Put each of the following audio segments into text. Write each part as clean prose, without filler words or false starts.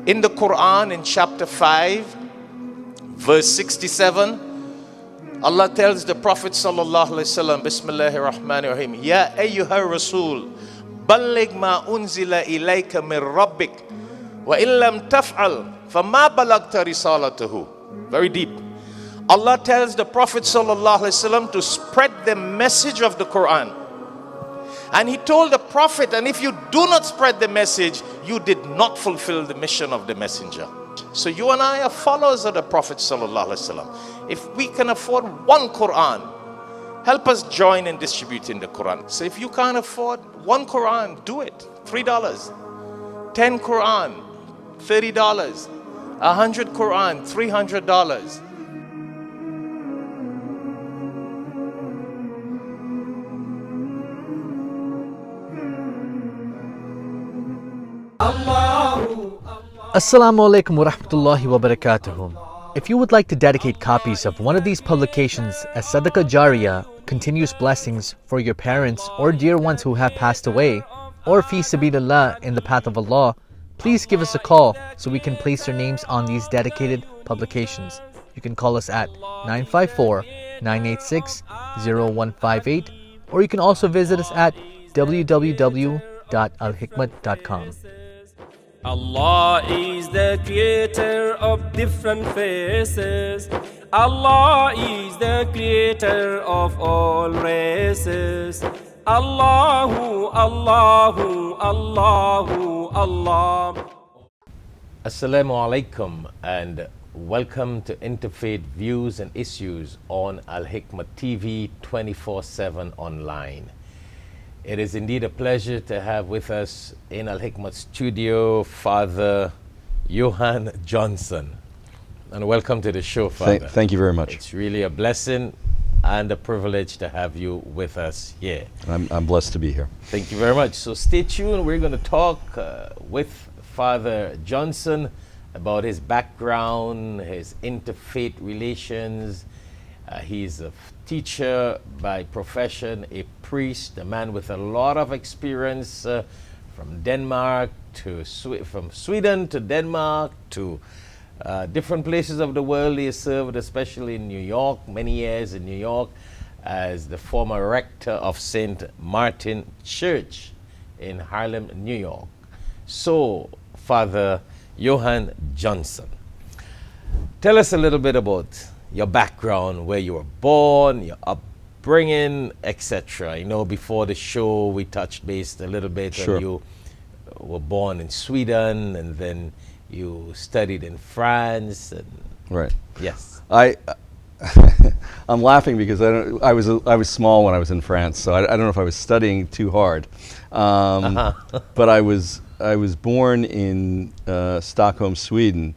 In the Quran, in chapter 5, verse 67, Allah tells the Prophet sallallahu alaihi wasallam, Bismillahir Rahmanir Rahim, Ya ayyuhar Rasul, balligh ma unzila ilayka min rabbik, wa illam taf'al, fama balagta risalatahu. Very deep. Allah tells the Prophet sallallahu alaihi wasallam to spread the message of the Quran. And he told the Prophet, and if you do not spread the message, you did not fulfill the mission of the messenger. So you and I are followers of the Prophet sallallahu alaihi wasallam. If we can afford one Quran, help us join in distributing the Quran. So if you can't afford one Quran, do it. $3. 10 Quran, $30. 100 Quran, $300. Assalamu alaikum wa rahmatullahi wa barakatuhu. If you would like to dedicate copies of one of these publications as Sadaqah Jariyah, continuous blessings for your parents or dear ones who have passed away, or fi sabilillah, in the path of Allah, please give us a call so we can place your names on these dedicated publications. You can call us at 954-986-0158, or you can also visit us at www.alhikmat.com. Allah is the creator of different faces. Allah is the creator of all races. Allahu, Allahu, Allahu, Allah. Assalamu alaikum and welcome to Interfaith Views and Issues on Alhikmat TV 24/7 online. It is indeed a pleasure to have with us in Alhikmat studio Father Johan Johnson. And welcome to the show, Father. Thank you very much. It's really a blessing and a privilege to have you with us here. I'm blessed to be here. Thank you very much. So stay tuned. We're going to talk with Father Johnson about his background, his interfaith relations. He's a teacher by profession, a priest, a man with a lot of experience from Denmark to from Sweden to Denmark to different places of the world. He has served, especially in New York, many years in New York, as the former rector of St. Martin Church in Harlem, New York. So, Father Johan Johnson, tell us a little bit about your background, where you were born, your upbringing, etc. You know, before the show, we touched base a little bit. Sure. And you were born in Sweden, and then you studied in France. And Right. yes. I'm laughing because I was small when I was in France, so I don't know if I was studying too hard. But I was born in Stockholm, Sweden.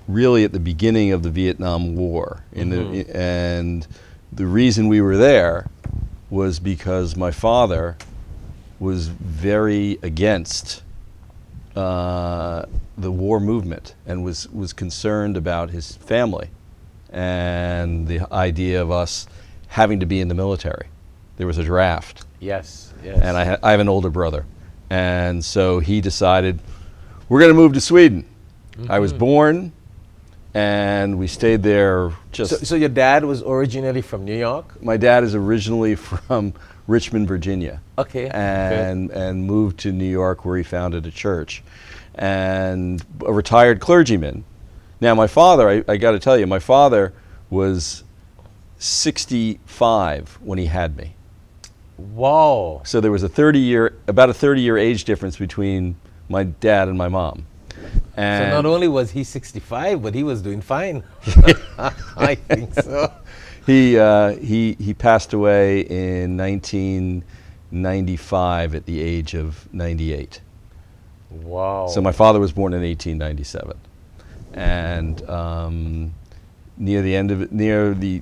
Really at the beginning of the Vietnam War. And the reason we were there was because my father was very against the war movement and was concerned about his family and the idea of us having to be in the military. There was a draft. Yes. And I have an older brother. And so he decided, we're going to move to Sweden. I was born, and we stayed there just... So your dad was originally from New York? My dad is originally from Richmond, Virginia. Okay. And moved to New York, where he founded a church. And a retired clergyman. Now my father, I got to tell you, my father was 65 when he had me. Wow. So there was about a 30-year age difference between my dad and my mom. And so not only was he 65, but he was doing fine. I think so. He passed away in 1995 at the age of 98. Wow. So my father was born in 1897, and near the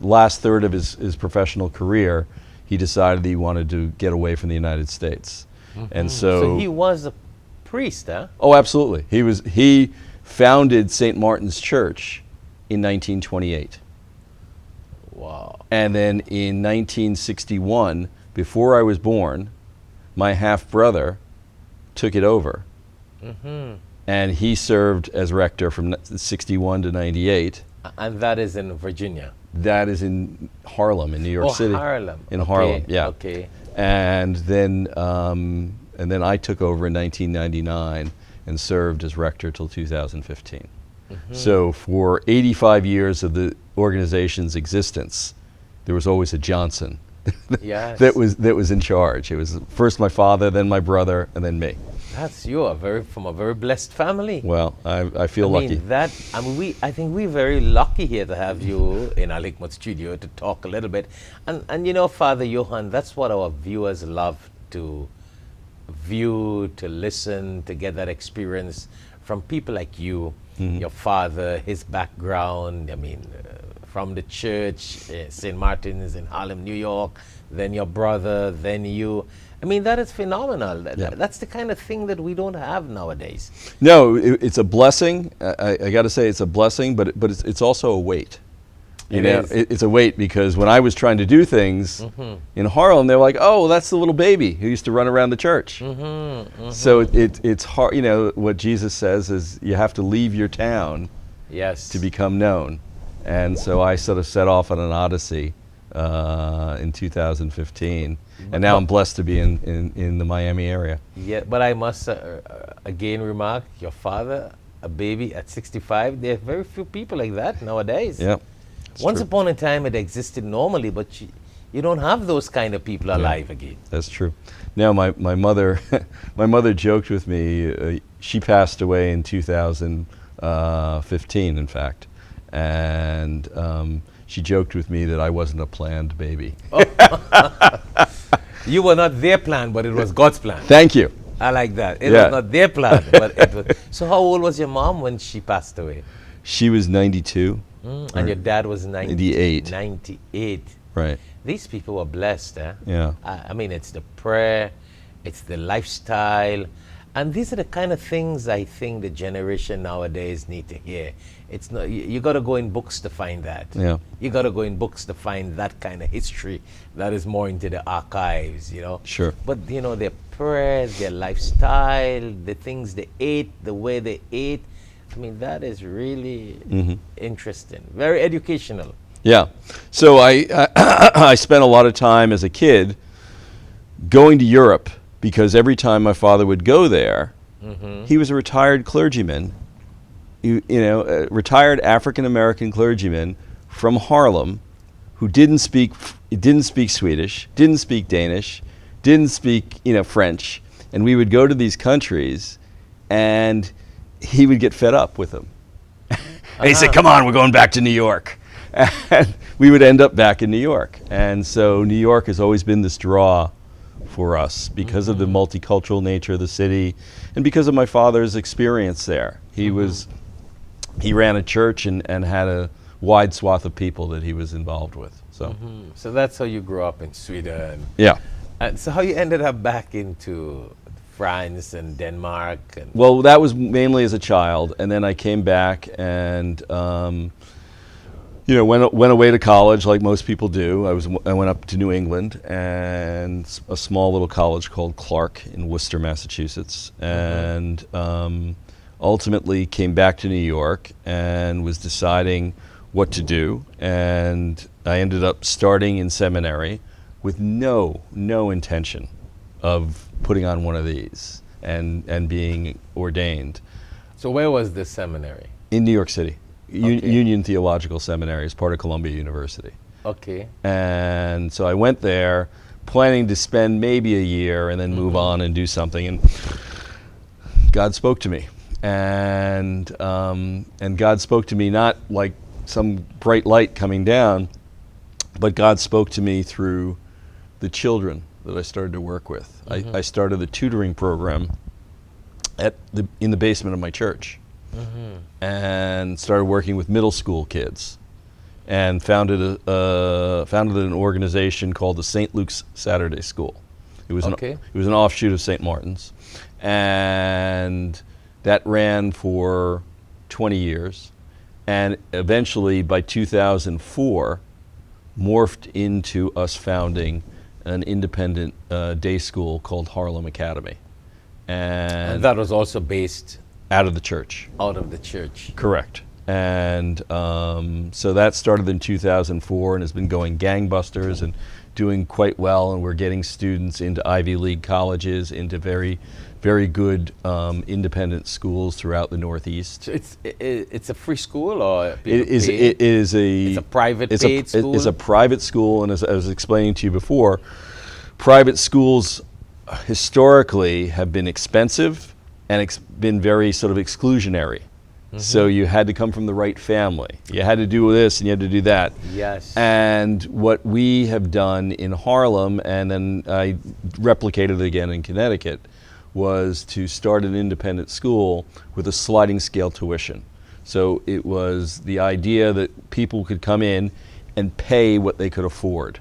last third of his professional career, he decided he wanted to get away from the United States, and So he was a priest, huh? Oh, absolutely. He founded St. Martin's Church in 1928. Wow. And then in 1961, before I was born, my half brother took it over. And he served as rector from 61 to 98. And that is in Virginia? That is in Harlem, in New York City. Harlem. In Harlem, yeah. Okay. And then I took over in 1999 and served as rector till 2015. So for 85 years of the organization's existence, there was always a Johnson Yes. that was in charge. It was first my father, then my brother, and then me. You are from a very blessed family. Well, I feel lucky. I think we're very lucky here to have you in our Hikmat studio to talk a little bit. And you know, Father Johan, that's what our viewers love to view, to listen, to get that experience from people like you, your father, his background, from the church, St. Martin's in Harlem, New York, then your brother, then you. That is phenomenal. That's the kind of thing that we don't have nowadays. No, it's a blessing. I got to say it's a blessing, but it's also a weight. It's a weight because when I was trying to do things in Harlem, they're like, "Oh, that's the little baby who used to run around the church." So it's hard. What Jesus says is you have to leave your town to become known. And so I sort of set off on an odyssey in 2015. And now I'm blessed to be in the Miami area. Yeah, but I must again remark, your father, a baby at 65, there are very few people like that nowadays. Yeah. Once upon a time it existed normally, but you don't have those kind of people alive again. That's true. Now my mother, my mother joked with me, she passed away in 2015, in fact. And she joked with me that I wasn't a planned baby. You were not their plan, but it was God's plan. Thank you. I like that. It was not their plan, but it was. So how old was your mom when she passed away? She was 92. And your dad was 98. 98. Right. These people were blessed, eh? Yeah. It's the prayer, it's the lifestyle, and these are the kind of things I think the generation nowadays need to hear. It's not, you got to go in books to find that. Yeah. You got to go in books to find that kind of history that is more into the archives, Sure. But, their prayers, their lifestyle, the things they ate, the way they ate, that is really interesting, very educational. Yeah. So I spent a lot of time as a kid going to Europe because every time my father would go there, he was a retired clergyman, a retired African-American clergyman from Harlem who didn't speak Swedish, didn't speak Danish, didn't speak, French. And we would go to these countries and he would get fed up with them. And he said, "Come on, we're going back to New York." And we would end up back in New York. And so New York has always been this draw for us because of the multicultural nature of the city and because of my father's experience there. He ran a church and had a wide swath of people that he was involved with. So So that's how you grew up in Sweden. Yeah. And so how you ended up back into France and Denmark? Well, that was mainly as a child, and then I came back and went away to college like most people do. I went up to New England and a small little college called Clark in Worcester, Massachusetts, and ultimately came back to New York and was deciding what to do, and I ended up starting in seminary with no intention of putting on one of these and being ordained. So where was this seminary? In New York City. Union Theological Seminary is part of Columbia University. Okay. And so I went there planning to spend maybe a year and then move on and do something, and God spoke to me. And God spoke to me not like some bright light coming down, but God spoke to me through the children that I started to work with. I started a tutoring program in the basement of my church, and started working with middle school kids, and founded an organization called the St. Luke's Saturday School. It was an offshoot of St. Martin's, and that ran for 20 years, and eventually by 2004 morphed into us founding an independent day school called Harlem Academy. And that was also based out of the church. out of the church. Correct. And so that started in 2004 and has been going gangbusters and doing quite well. And we're getting students into Ivy League colleges, into very, very good independent schools throughout the Northeast. So it's a free school, or It is it's a private paid school? It's a private school, and as I was explaining to you before, private schools historically have been expensive and been very sort of exclusionary. So you had to come from the right family. You had to do this and you had to do that. Yes. And what we have done in Harlem, and then I replicated it again in Connecticut, was to start an independent school with a sliding scale tuition. So it was the idea that people could come in and pay what they could afford.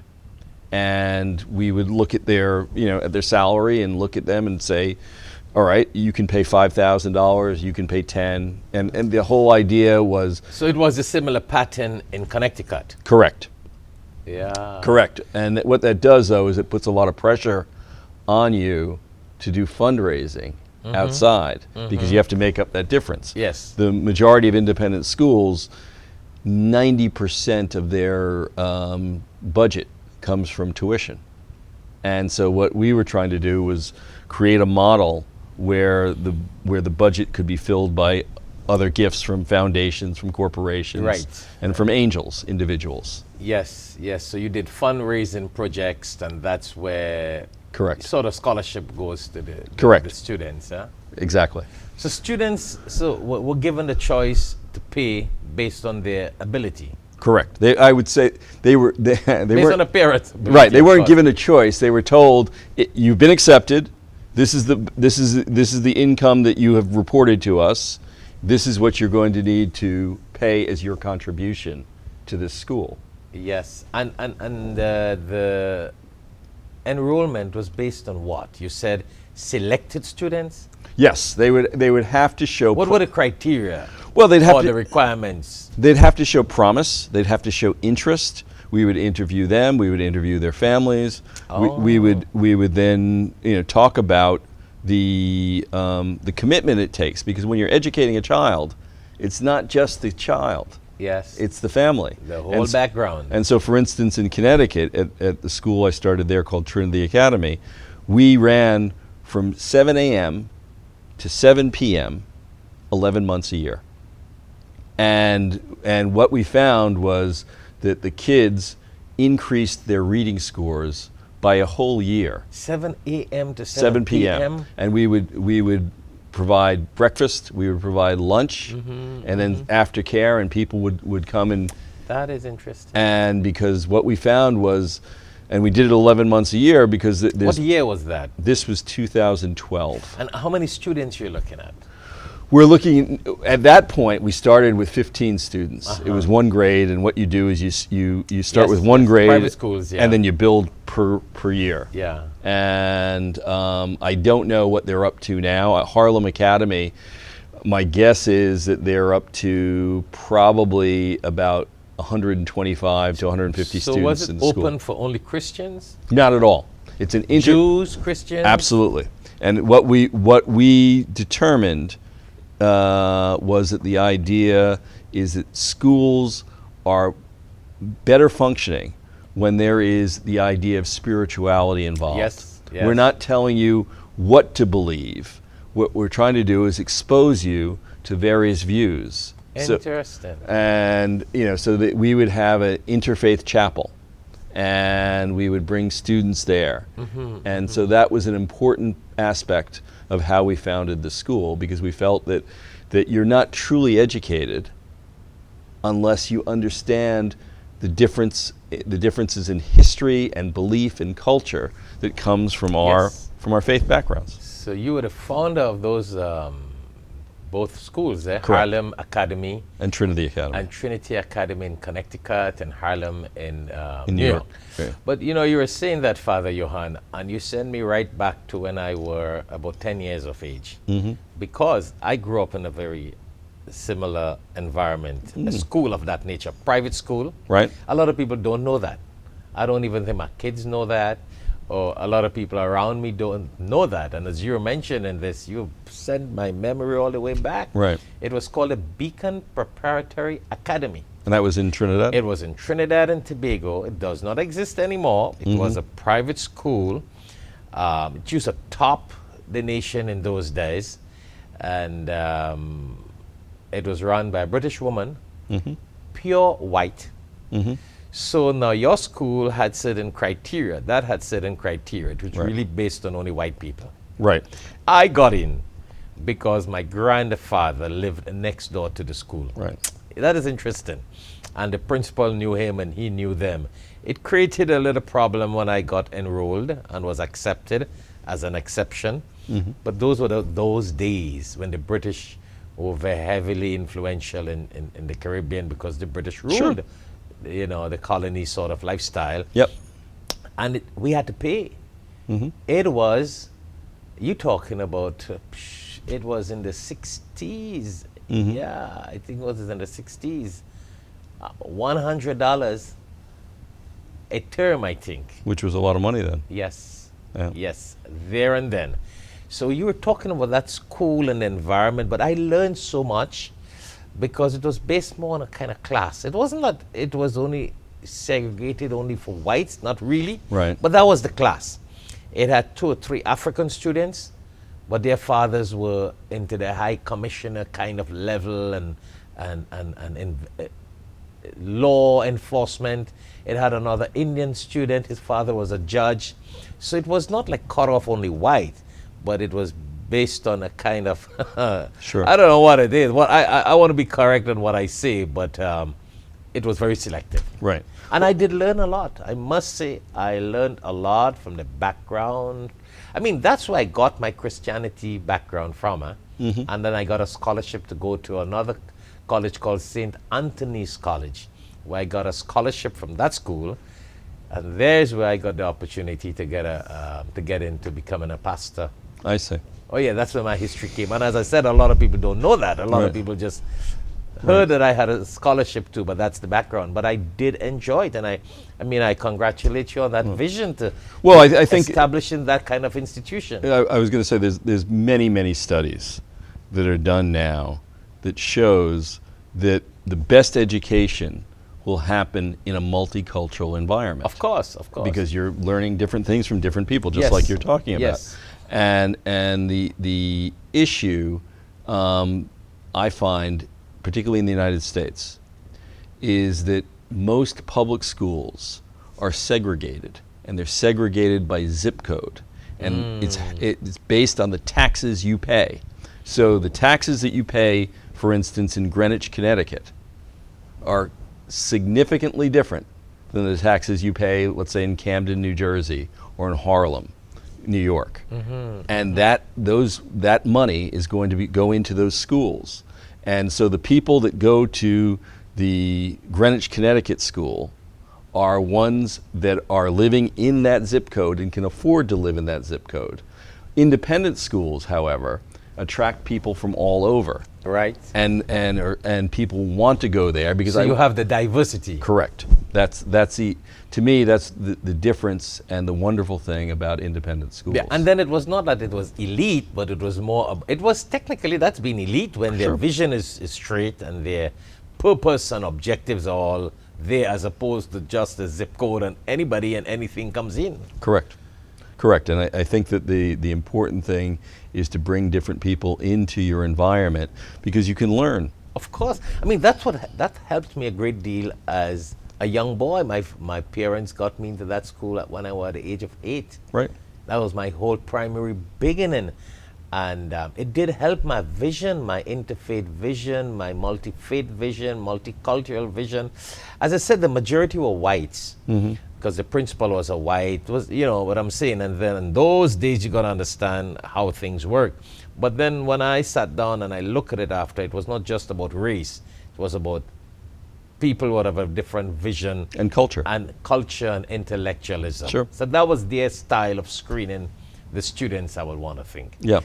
And we would look at their, at their salary and look at them and say, all right, you can pay $5,000, you can pay 10, and the whole idea was... So it was a similar pattern in Connecticut? Correct. Yeah. Correct. And what that does, though, is it puts a lot of pressure on you to do fundraising outside, because you have to make up that difference. Yes. The majority of independent schools, 90% of their budget comes from tuition. And so what we were trying to do was create a model where the budget could be filled by other gifts from foundations, from corporations, Right. and from angels, individuals. Yes, yes. So you did fundraising projects, and that's where Correct. sort of scholarship goes to the Correct. the students. Huh? Exactly. So students were given the choice to pay based on their ability. Correct. I would say they were they Based on weren't the parents' ability, right. They of weren't course. given a choice. They were told, "You've been accepted. This is the income that you have reported to us. This is what you're going to need to pay as your contribution to this school." Yes, and the enrollment was based on what? You said selected students? Yes, they would have to show. What were the criteria? Well, they'd have or to. the requirements? They'd have to show promise. They'd have to show interest. We would interview them. We would interview their families. We would then talk about the commitment it takes, because when you're educating a child, it's not just the child. Yes. It's the family. The whole background. And so, for instance, in Connecticut, at the school I started there called Trinity Academy, we ran from 7 a.m. to 7 p.m. 11 months a year. And what we found was that the kids increased their reading scores by a whole year. 7 a.m. to 7 p.m. And we would provide breakfast, we would provide lunch, and then aftercare, and people would come and... That is interesting. And because what we found was, and we did it 11 months a year because... What year was that? This was 2012. And how many students you're looking at? We're looking, at that point, we started with 15 students. It was one grade, and what you do is you start with one grade, private schools, yeah. and then you build per year. Yeah. And I don't know what they're up to now. At Harlem Academy, my guess is that they're up to probably about 125 to 150 So students was in it the school. open for only Christians? Not at all. It's an Jews, Christians? Absolutely. And what we determined was that the idea is that schools are better functioning when there is the idea of spirituality involved. Yes. We're not telling you what to believe. What we're trying to do is expose you to various views. Interesting. So that we would have an interfaith chapel, and we would bring students there. So that was an important aspect of how we founded the school, because we felt that you're not truly educated unless you understand the differences in history and belief and culture that comes from our faith backgrounds. So you were the founder of those both schools, eh? Correct. Harlem Academy And Trinity Academy. and Trinity Academy in Connecticut, and Harlem in New York. Yeah. But you were saying that, Father Johan, and you send me right back to when I were about 10 years of age, because I grew up in a very similar environment, a school of that nature, private school. Right. A lot of people don't know that. I don't even think my kids know that. or a lot of people around me don't know that. And as you mentioned in this, you sent my memory all the way back. Right. It was called the Beacon Preparatory Academy. And that was in Trinidad? It was in Trinidad and Tobago. It does not exist anymore. It was a private school. It used to top the nation in those days. And it was run by a British woman, pure white. So now your school had certain criteria. That had certain criteria. It was really based on only white people. Right. I got in because my grandfather lived next door to the school. Right. That is interesting. And the principal knew him and he knew them. It created a little problem when I got enrolled and was accepted as an exception. But those were those days when the British were very heavily influential in the Caribbean because the British ruled, you know, the colony sort of lifestyle. Yep. And we had to pay. It was, you talking about, it was in the 60s. Yeah, I think it was in the 60s. $100 a term, I think. Which was a lot of money then. Yes. Yeah. Yes, there and then. So you were talking about that school and the environment, but I learned so much because it was based more on a kind of class. It wasn't that it was only segregated only for whites, not really. Right. But that was the class. It had 2 or 3 African students, but their fathers were into the high commissioner kind of level and law enforcement. It had another Indian student. His father was a judge. So it was not like cut off only white, but it was based on a kind of, Sure. I don't know what it is. What I want to be correct on what I say, but it was very selective. Right. And I did learn a lot. I must say, I learned a lot from the background. I mean, that's where I got my Christianity background from. And then I got a scholarship to go to another college called St. Anthony's College, where I got a scholarship from that school. And there's where I got the opportunity to get into becoming a pastor. I see. Oh yeah, that's where my history came. And as I said, a lot of people don't know that. A lot of people just heard that I had a scholarship too, but that's the background. But I did enjoy it, and I mean, I congratulate you on that vision to I think establishing that kind of institution. I was going to say there's many studies that are done now that shows that the best education will happen in a multicultural environment. Of course. Because you're learning different things from different people, just Yes. like you're talking about. Yes. And the issue I find, particularly in the United States, is that most public schools are segregated, and they're segregated by zip code, and it's based on the taxes you pay. So the taxes that you pay, for instance, in Greenwich, Connecticut, are significantly different than the taxes you pay, let's say, in Camden, New Jersey, or in Harlem, New York. And that money is going to go into those schools. And so the people that go to the Greenwich, Connecticut school are ones that are living in that zip code and can afford to live in that zip code. Independent schools, however, attract people from all over. Right. And people want to go there because So you have the diversity. Correct. To me, that's the difference and the wonderful thing about independent schools. Yeah, and then it was not that it was elite, but it was more, it was technically, that's been elite when their vision is straight and their purpose and objectives are all there, as opposed to just a zip code and anybody and anything comes in. Correct. And I think that the important thing is to bring different people into your environment because you can learn. Of course. I mean, that helped me a great deal as a young boy. My parents got me into that school when I was at the age of 8. Right. That was my whole primary beginning. And it did help my vision, my interfaith vision, my multi-faith vision, multicultural vision. As I said, the majority were whites. Because the principal was a white, you know what I'm saying. And then in those days, you got to understand how things work. But then when I sat down and I look at it after, it was not just about race. It was about people would have a different vision. And culture. And culture and intellectualism. Sure. So that was their style of screening the students, I would want to think. Yeah.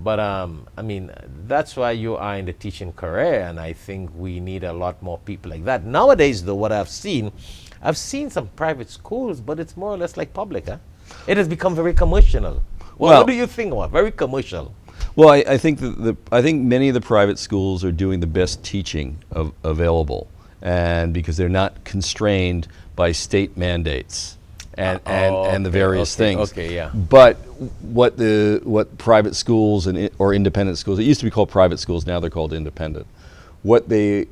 But I mean, that's why you are in the teaching career, and I think we need a lot more people like that. Nowadays, though, what I've seen some private schools, but it's more or less like public, huh? It has become very commercial. Well, what do you think about very commercial? Well, I think I think many of the private schools are doing the best teaching available, and because they're not constrained by state mandates and the various things. Okay, yeah. But what private schools or independent schools, it used to be called private schools, now they're called independent. What they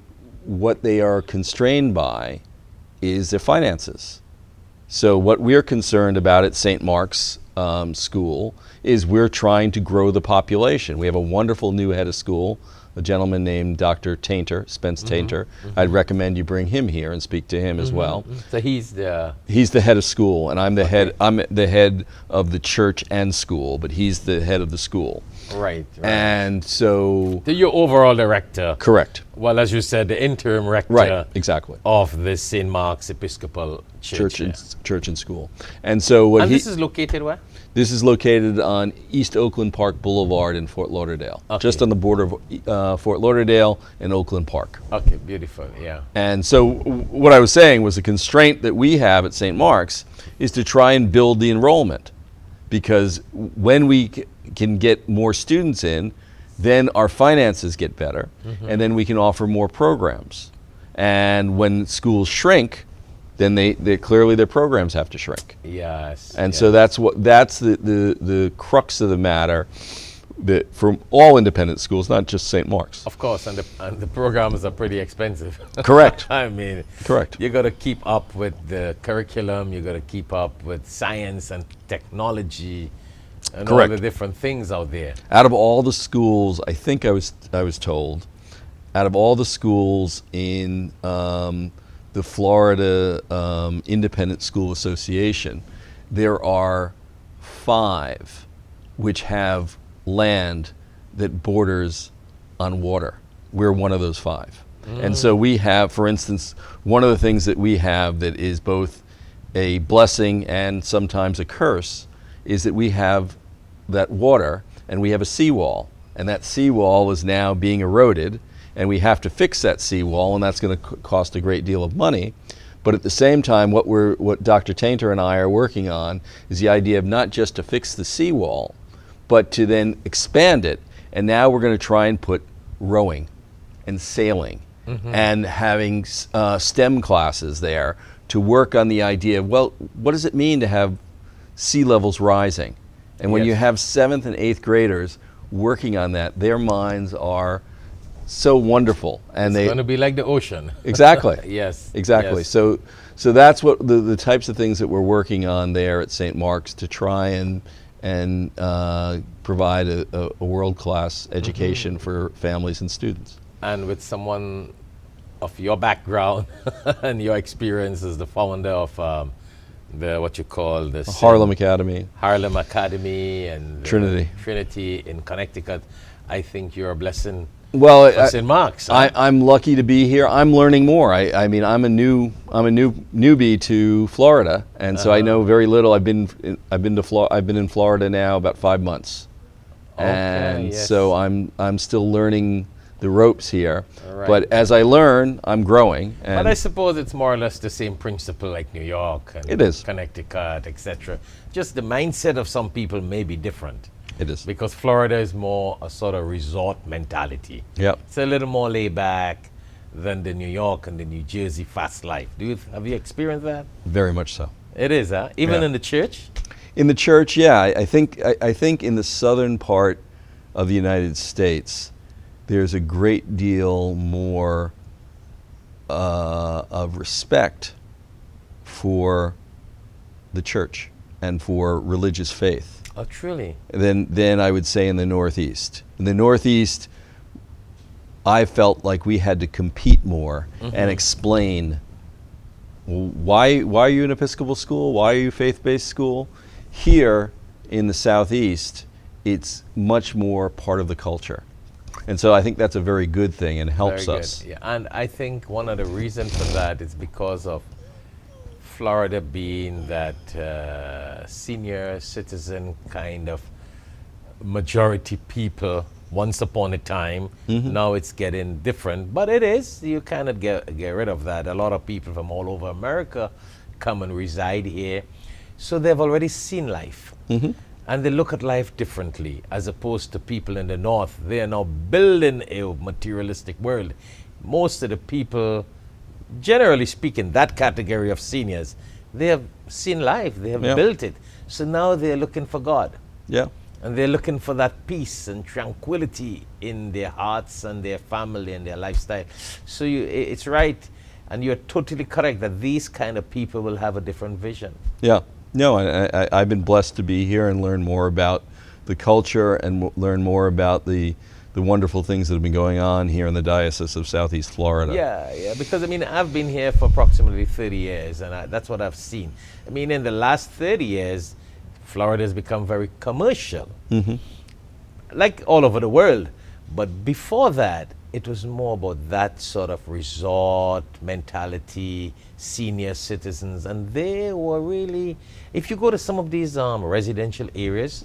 are constrained by is their finances. So what we're concerned about at St. Mark's School is we're trying to grow the population. We have a wonderful new head of school, a gentleman named Dr. Tainter, Spence Tainter. I'd recommend you bring him here and speak to him as well. So he's the head of school, and I'm the head of the church and school, but he's the head of the school. Right. And so Your overall director. correct. Well, as you said, the interim rector. Right, exactly. Of the St. Mark's Episcopal Church. Church and school. And so what And this is located where? This is located on East Oakland Park Boulevard in Fort Lauderdale, just on the border of Fort Lauderdale and Oakland Park. Okay, beautiful, yeah. And so what I was saying was the constraint that we have at St. Mark's is to try and build the enrollment, because when we can get more students in, then our finances get better, and then we can offer more programs. And when schools shrink, then they clearly their programs have to shrink. Yes. And so that's the crux of the matter, that from all independent schools, not just St. Mark's. Of course, and the programs are pretty expensive. Correct. I mean, correct. You got to keep up with the curriculum. You got to keep up with science and technology, and Correct. all the different things out there. Out of all the schools, I think I was told, out of all the schools in the Florida Independent School Association, there are 5 which have land that borders on water. We're one of those 5. And so we have, for instance, one of the things that we have that is both a blessing and sometimes a curse is that we have that water and we have a seawall, and that seawall is now being eroded, and we have to fix that seawall, and that's going to cost a great deal of money. But at the same time, what Dr. Tainter and I are working on is the idea of not just to fix the seawall, but to then expand it. And now we're going to try and put rowing and sailing and having STEM classes there to work on the idea of, well, what does it mean to have sea levels rising? And when you have 7th and 8th graders working on that, their minds are so wonderful, and It's going to be like the ocean. Exactly. Yes. Exactly. Yes. So that's what the types of things that we're working on there at St. Mark's to try and provide a world-class education for families and students. And with someone of your background and your experience as the founder of what you call the Harlem Academy and Trinity in Connecticut, I think you're a blessing. Well, St. Mark's. I'm lucky to be here. I'm learning more. I mean, I'm a newbie to Florida, and so I know very little. I've been in Florida now about 5 months, and so I'm still learning the ropes here. Right. But as I learn, I'm growing. And But I suppose it's more or less the same principle like New York and It is. Connecticut, etc. Just the mindset of some people may be different. It is. Because Florida is more a sort of resort mentality. Yep. It's a little more laid back than the New York and the New Jersey fast life. Have you experienced that? Very much so. It is, huh? Even Yeah. in the church? In the church, yeah. I think in the southern part of the United States, there's a great deal more of respect for the church and for religious faith. Oh, truly? Than I would say in the Northeast. In the Northeast, I felt like we had to compete more and explain why are you an Episcopal school? Why are you a faith-based school? Here in the Southeast, it's much more part of the culture. And so I think that's a very good thing and helps Very us. good. Yeah. And I think one of the reasons for that is because of Florida being that senior citizen kind of majority people once upon a time. Now it's getting different, but it is. You cannot get rid of that. A lot of people from all over America come and reside here. So they've already seen life. Mm-hmm. And they look at life differently, as opposed to people in the north. They are now building a materialistic world. Most of the people, generally speaking, that category of seniors, they have seen life, they have built it. So now they're looking for God. Yeah. And they're looking for that peace and tranquility in their hearts and their family and their lifestyle. So it's right, and you're totally correct that these kind of people will have a different vision. Yeah. No, I've been blessed to be here and learn more about the culture and learn more about the wonderful things that have been going on here in the Diocese of Southeast Florida. Yeah, because I mean, I've been here for approximately 30 years, and that's what I've seen. I mean, in the last 30 years, Florida has become very commercial, like all over the world. But before that, it was more about that sort of resort mentality, senior citizens, and they were really, if you go to some of these residential areas,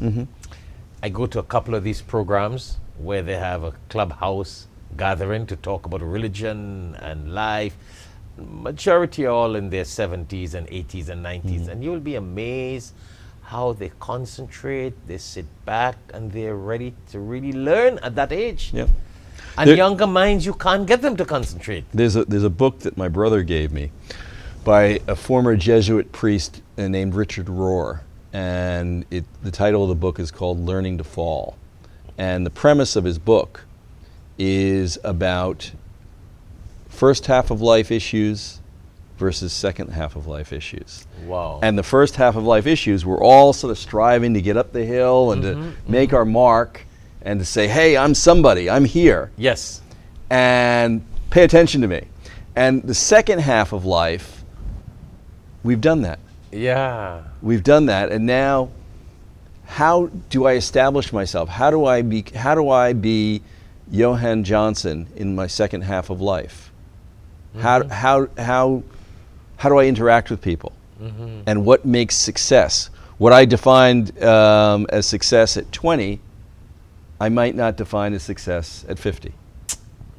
I go to a couple of these programs where they have a clubhouse gathering to talk about religion and life. Majority are all in their 70s and 80s and 90s, and you'll be amazed how they concentrate, they sit back, and they're ready to really learn at that age. Yeah. And younger minds, you can't get them to concentrate. There's a book that my brother gave me by a former Jesuit priest named Richard Rohr, and the title of the book is called Learning to Fall. And the premise of his book is about first half of life issues versus second half of life issues. Wow. And the first half of life issues, we're all sort of striving to get up the hill and to make our mark and to say, hey, I'm somebody, I'm here. Yes. And pay attention to me. And the second half of life, we've done that. Yeah. We've done that, and now how do I establish myself? How do I be Johan Johnson in my second half of life? How do I interact with people? And what makes success? What I defined as success at 20, I might not define as success at 50.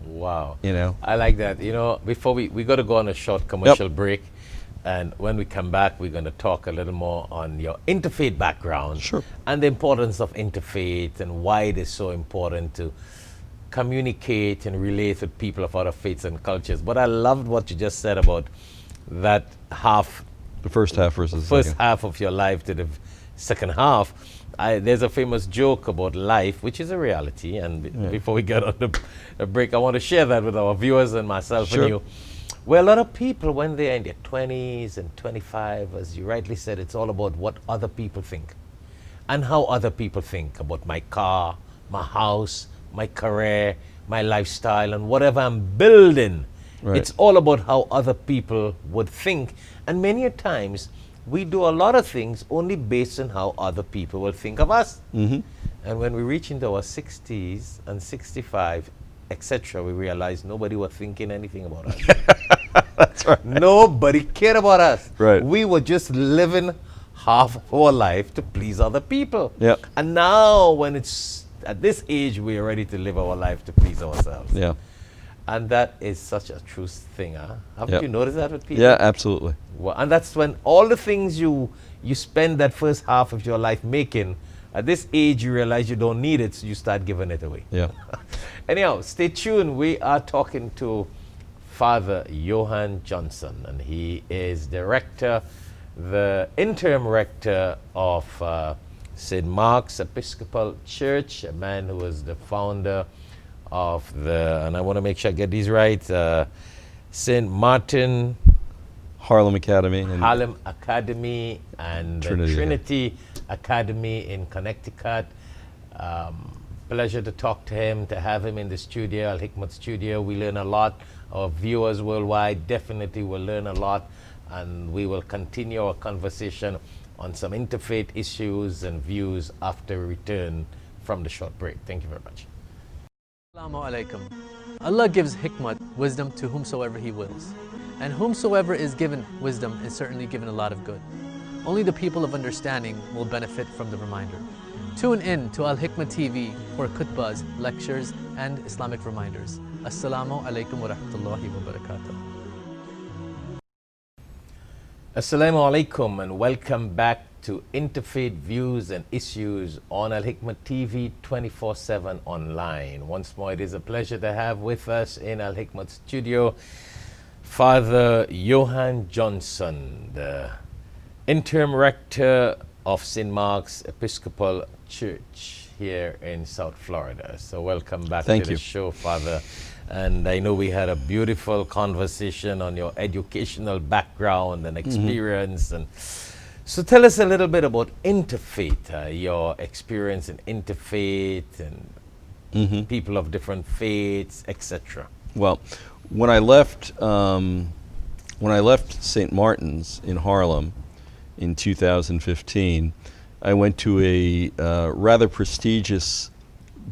Wow. You know? I like that. You know, before we got to go on a short commercial break, and when we come back, we're going to talk a little more on your interfaith background. Sure. And the importance of interfaith and why it is so important to communicate and relate with people of other faiths and cultures. But I loved what you just said about that half. The first half versus the first second. half of your life to the second half. There's a famous joke about life, which is a reality. And before we get on the break, I want to share that with our viewers and myself and you. Where a lot of people, when they're in their 20s and 25, as you rightly said, it's all about what other people think and how other people think about my car, my house, my career, my lifestyle, and whatever I'm building. Right. It's all about how other people would think. And many a times, we do a lot of things only based on how other people will think of us. And when we reach into our 60s and 65, etc., we realize nobody was thinking anything about us. That's right. Nobody cared about us. Right. We were just living half of our life to please other people. Yep. And now, when it's at this age, we're ready to live our life to please ourselves. Yeah. And that is such a true thing, huh? Haven't Yep. you noticed that with people? Yeah, absolutely. Well, and that's when all the things you spend that first half of your life making, at this age you realize you don't need it, so you start giving it away. Yeah. Anyhow, stay tuned. We are talking to Father Johan Johnson, and he is the interim rector of St. Mark's Episcopal Church, a man who was the founder of and I want to make sure I get these right, St. Martin Harlem Academy. Harlem Academy and Trinity Academy in Connecticut. Pleasure to talk to him, to have him in the studio, Alhikmat studio. We learn a lot. Our viewers worldwide definitely will learn a lot, and we will continue our conversation on some interfaith issues and views after we return from the short break. Thank you very much. Assalamu alaikum. Allah gives hikmat, wisdom, to whomsoever He wills. And whomsoever is given wisdom is certainly given a lot of good. Only the people of understanding will benefit from the reminder. Tune in to Alhikmat TV for khutbahs, lectures, and Islamic reminders. Assalamu alaikum wa rahmatullahi wa barakatuh. Assalamu alaikum and welcome back to Interfaith Views and Issues on Alhikmat TV 24/7 online. Once more, it is a pleasure to have with us in Alhikmat studio Father Johan Johnson, the interim rector of St. Mark's Episcopal Church here in South Florida. So welcome back to the show, Father. And I know we had a beautiful conversation on your educational background and experience. And so tell us a little bit about Interfaith, your experience in Interfaith and people of different faiths, etc. Well, when I left St. Martin's in Harlem in 2015, I went to a rather prestigious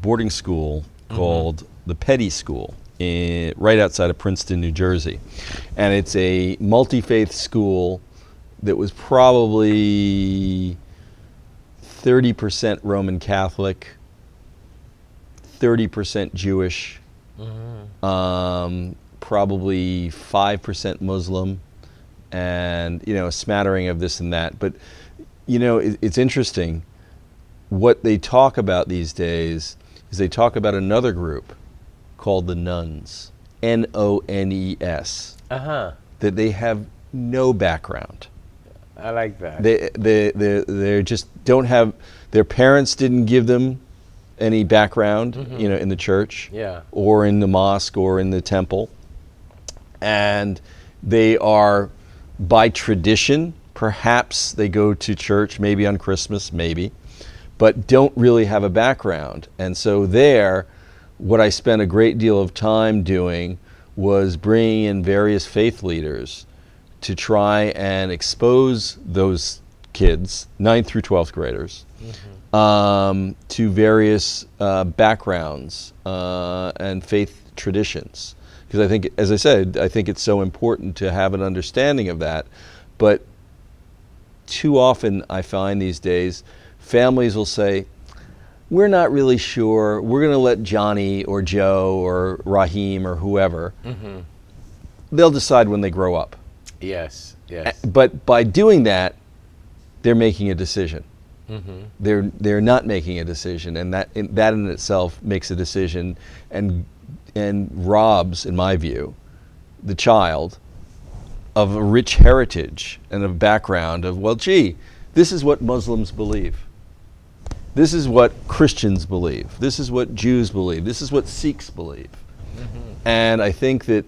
boarding school called the Petty School, right outside of Princeton, New Jersey. And it's a multi-faith school that was probably 30% Roman Catholic, 30% Jewish, probably 5% Muslim, and a smattering of this and that. But it's interesting. What they talk about these days is they talk about another group called the nuns, N-O-N-E-S, that they have no background. I like that. They just don't have, their parents didn't give them any background, in the church, or in the mosque, or in the temple, and they are, by tradition, perhaps they go to church, maybe on Christmas, maybe, but don't really have a background. And so what I spent a great deal of time doing was bringing in various faith leaders to try and expose those kids, 9th through 12th graders, to various backgrounds and faith traditions. Because I think, as I said, I think it's so important to have an understanding of that. But too often I find these days, families will say, we're not really sure, we're going to let Johnny or Joe or Raheem or whoever, they'll decide when they grow up. Yes. But by doing that, they're making a decision. They're not making a decision, and that in itself makes a decision and robs, in my view, the child of a rich heritage and a background of, well, gee, this is what Muslims believe. This is what Christians believe. This is what Jews believe. This is what Sikhs believe. And I think that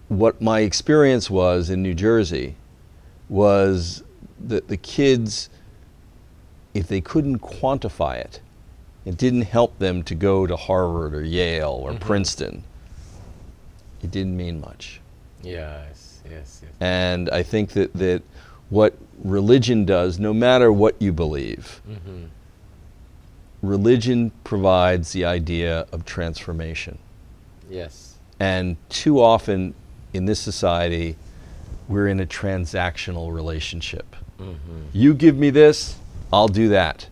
what my experience was in New Jersey was that the kids, if they couldn't quantify it, it didn't help them to go to Harvard or Yale or Princeton. It didn't mean much. Yes. And I think that what religion does, no matter what you believe, religion provides the idea of transformation. Yes. And too often in this society, we're in a transactional relationship. You give me this, I'll do that.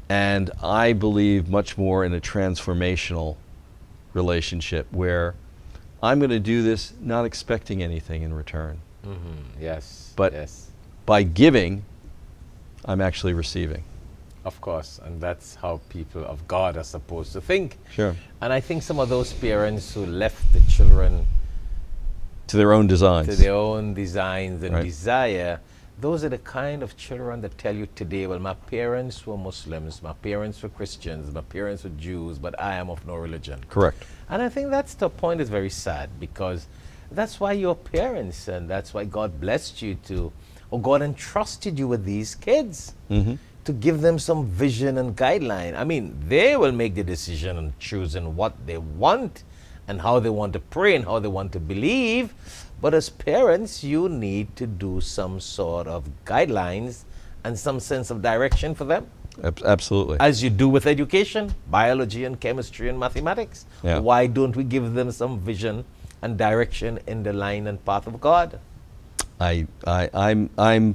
And I believe much more in a transformational relationship where I'm going to do this not expecting anything in return. Yes. But by giving, I'm actually receiving. Of course, and that's how people of God are supposed to think. Sure. And I think some of those parents who left the children to their own designs. And desire, those are the kind of children that tell you today, well, my parents were Muslims, my parents were Christians, my parents were Jews, but I am of no religion. Correct. And I think that's the point is very sad, because that's why you're parents, and that's why God blessed you or God entrusted you with these kids to give them some vision and guideline. I mean, they will make the decision on choosing what they want and how they want to pray and how they want to believe. But as parents, you need to do some sort of guidelines and some sense of direction for them. Absolutely. As you do with education, biology and chemistry and mathematics. Yeah. Why don't we give them some vision and direction in the line and path of God? I'm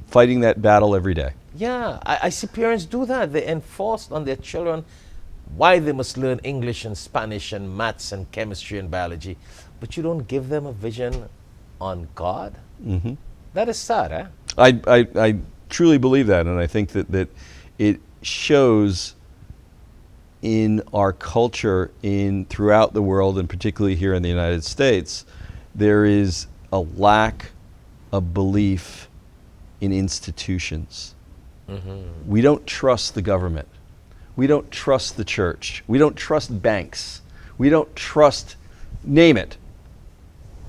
fighting that battle every day. Yeah, I see parents do that. They enforce on their children why they must learn English and Spanish and maths and chemistry and biology, but you don't give them a vision on God. That is sad, eh? I truly believe that, and I think that it shows in our culture throughout the world, and particularly here in the United States, there is a lack of belief in institutions. We don't trust the government. We don't trust the church. We don't trust banks. We don't trust, name it.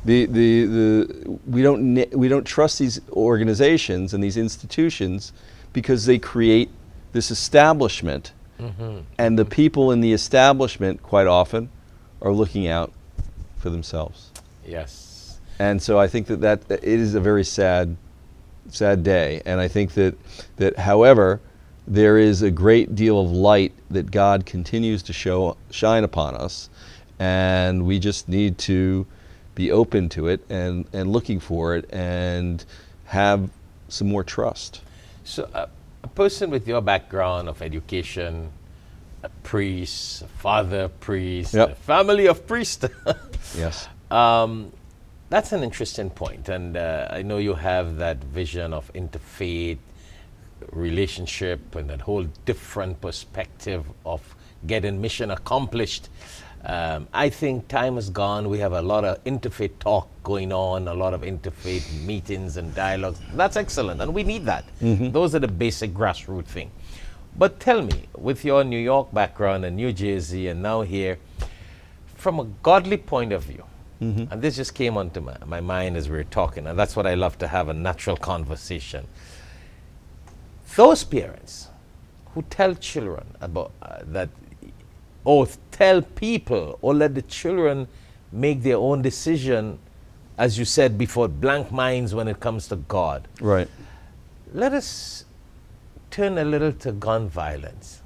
We don't trust these organizations and these institutions because they create this establishment, and the people in the establishment quite often are looking out for themselves. Yes. And so I think that it is a very sad day, and I think that however, there is a great deal of light that God continues to shine upon us, and we just need to be open to it and looking for it and have some more trust. So a person with your background of education, a priest, a father priest, Yep. a family of priests, Yes. that's an interesting point. And I know you have that vision of interfaith relationship and that whole different perspective of getting mission accomplished. I think time has gone. We have a lot of interfaith talk going on, a lot of interfaith meetings and dialogues. That's excellent, and we need that. Those are the basic grassroots thing. But tell me, with your New York background and New Jersey and now here, from a godly point of view, and this just came onto my mind as we were talking, and that's what I love to have, a natural conversation. Those parents who tell children about that, or tell people, or let the children make their own decision, as you said before, blank minds when it comes to God. Right. Let us turn a little to gun violence.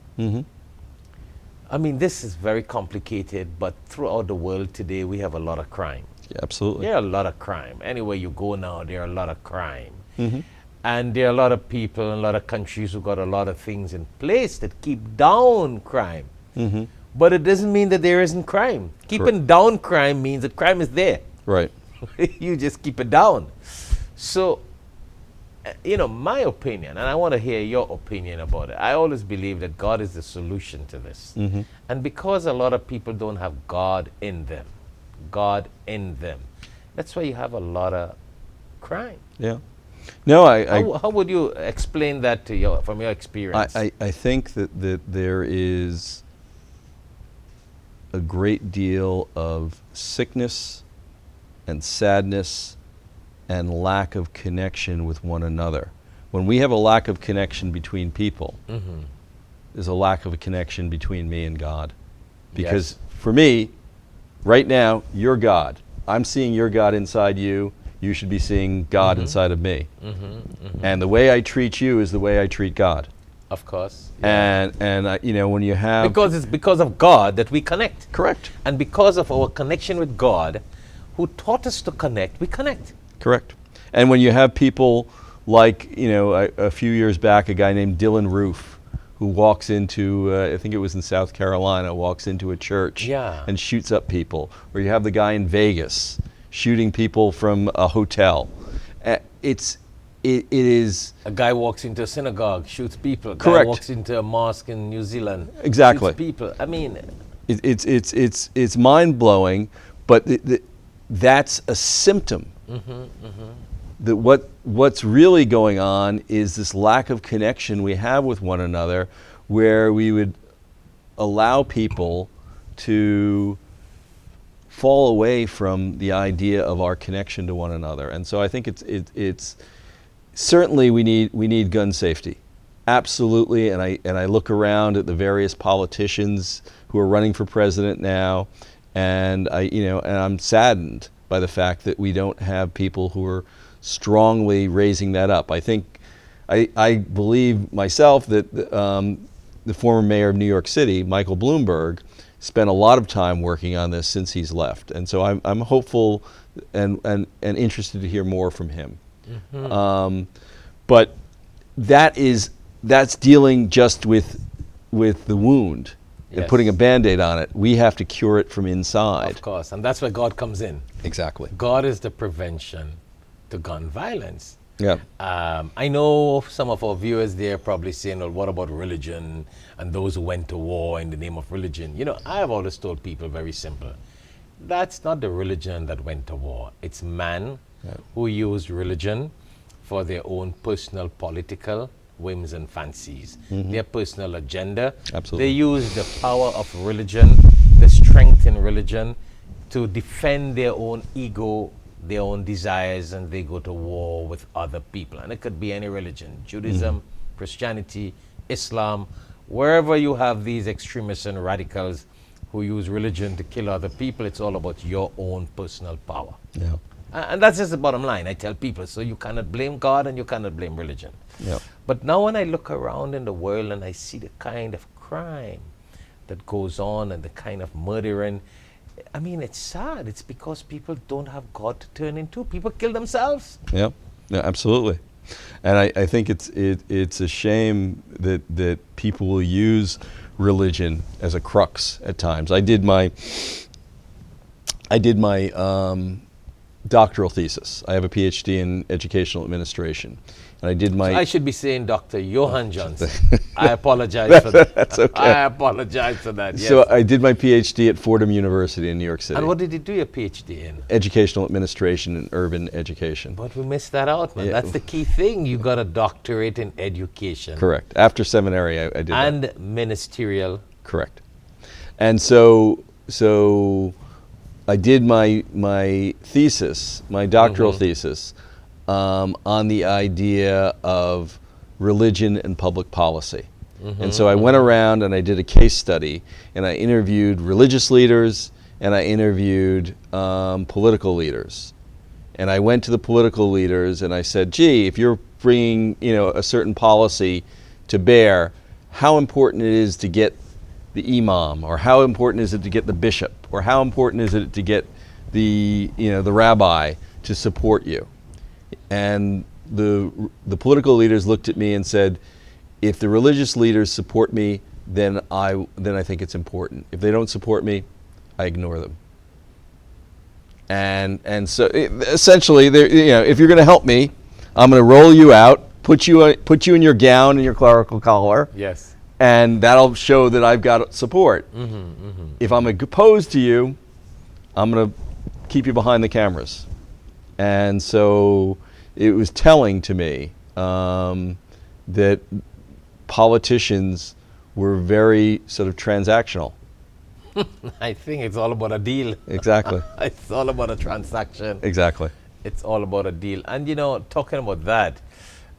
I mean, this is very complicated, but throughout the world today, we have a lot of crime. Yeah, absolutely. There are a lot of crime. Anywhere you go now, there are a lot of crime. And there are a lot of people in a lot of countries who got a lot of things in place that keep down crime. But it doesn't mean that there isn't crime. Keeping down crime means that crime is there. Right. You just keep it down. So, my opinion, and I want to hear your opinion about it. I always believe that God is the solution to this. And because a lot of people don't have God in them, that's why you have a lot of crime. Yeah. No, How would you explain that from your experience? I think that there is a great deal of sickness and sadness and lack of connection with one another. When we have a lack of connection between people, there's a lack of a connection between me and God. Because for me, right now, you're God. I'm seeing your God inside you. You should be seeing God inside of me. And the way I treat you is the way I treat God. Of course. And when you have... Because it's because of God that we connect. Correct. And because of our connection with God, who taught us to connect, we connect. Correct. And when you have people like, a few years back, a guy named Dylan Roof, who walks into, I think it was in South Carolina, walks into a church and shoots up people. Or you have the guy in Vegas shooting people from a hotel. It is... A guy walks into a synagogue, shoots people. A Correct. guy walks into a mosque in New Zealand, Exactly. shoots people. I mean... It's mind-blowing, but that's a symptom. That what's really going on is this lack of connection we have with one another, where we would allow people to fall away from the idea of our connection to one another. And so I think it's certainly we need gun safety, absolutely. And I look around at the various politicians who are running for president now, and I'm saddened by the fact that we don't have people who are strongly raising that up. I think I believe myself that the former mayor of New York City, Michael Bloomberg, spent a lot of time working on this since he's left, and so I'm hopeful and interested to hear more from him. But that's dealing just with the wound and putting a Band-Aid on it. We have to cure it from inside. Of course, and that's where God comes in. Exactly. God is the prevention to gun violence. Yeah. I know some of our viewers there probably saying, well, what about religion and those who went to war in the name of religion? You know, I have always told people very simple. That's not the religion that went to war. It's man who used religion for their own personal political whims and fancies, their personal agenda. Absolutely. They use the power of religion, the strength in religion, to defend their own ego, their own desires, and they go to war with other people. And it could be any religion, Judaism, Christianity, Islam, wherever you have these extremists and radicals who use religion to kill other people, it's all about your own personal power. Yeah. And that's just the bottom line. I tell people, so you cannot blame God and you cannot blame religion. Yeah. But now when I look around in the world and I see the kind of crime that goes on and the kind of murdering, I mean, it's sad. It's because people don't have God to turn into. People kill themselves. Yeah, yeah, absolutely. And I think it's a shame that people will use religion as a crux at times. I did my doctoral thesis. I have a PhD in educational administration. And I did my... I should be saying Dr. Johan Johnson. I apologize for that. That's okay. I apologize for that, yes. So I did my PhD at Fordham University in New York City. And what did you do your PhD in? Educational administration and urban education. But we missed that out, man. Yeah. That's the key thing. You got a doctorate in education. Correct. After seminary, I did that. And ministerial. Correct. And so I did my thesis, my doctoral thesis, on the idea of religion and public policy. And so I went around and I did a case study, and I interviewed religious leaders and I interviewed political leaders. And I went to the political leaders and I said, gee, if you're bringing a certain policy to bear, how important it is to get the imam, or how important is it to get the bishop, or how important is it to get the rabbi to support you? And the political leaders looked at me and said, if the religious leaders support me, then I think it's important. If they don't support me, I ignore them. And so essentially, if you're going to help me, I'm going to roll you out, put you in your gown and your clerical collar. Yes. And that'll show that I've got support. If I'm opposed to you, I'm going to keep you behind the cameras. And so it was telling to me that politicians were very sort of transactional. I think it's all about a deal. Exactly. It's all about a transaction. Exactly. It's all about a deal. And talking about that,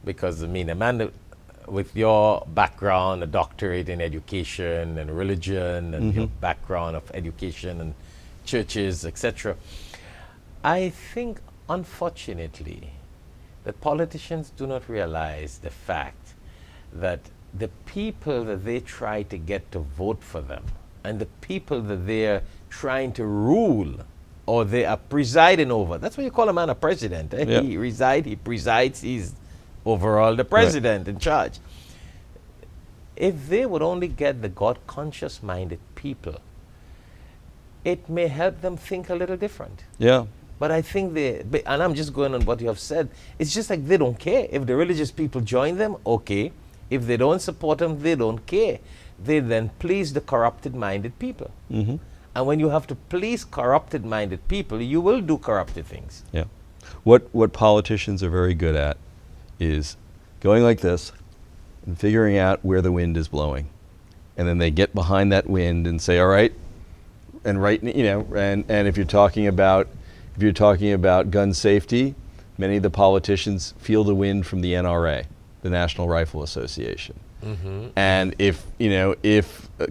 because a man with your background, a doctorate in education and religion, and your background of education and churches, etc., I think, unfortunately, that politicians do not realize the fact that the people that they try to get to vote for them and the people that they're trying to rule or they are presiding over, that's why you call a man a president. Yep. He presides, he's overall the president in charge. If they would only get the God-conscious minded people, it may help them think a little different. Yeah. But I think and I'm just going on what you have said, it's just like they don't care. If the religious people join them, okay. If they don't support them, they don't care. They then please the corrupted-minded people. And when you have to please corrupted-minded people, you will do corrupted things. Yeah. What politicians are very good at is going like this and figuring out where the wind is blowing. And then they get behind that wind and say, all right, and if you're talking about gun safety, many of the politicians feel the wind from the NRA, the National Rifle Association. And if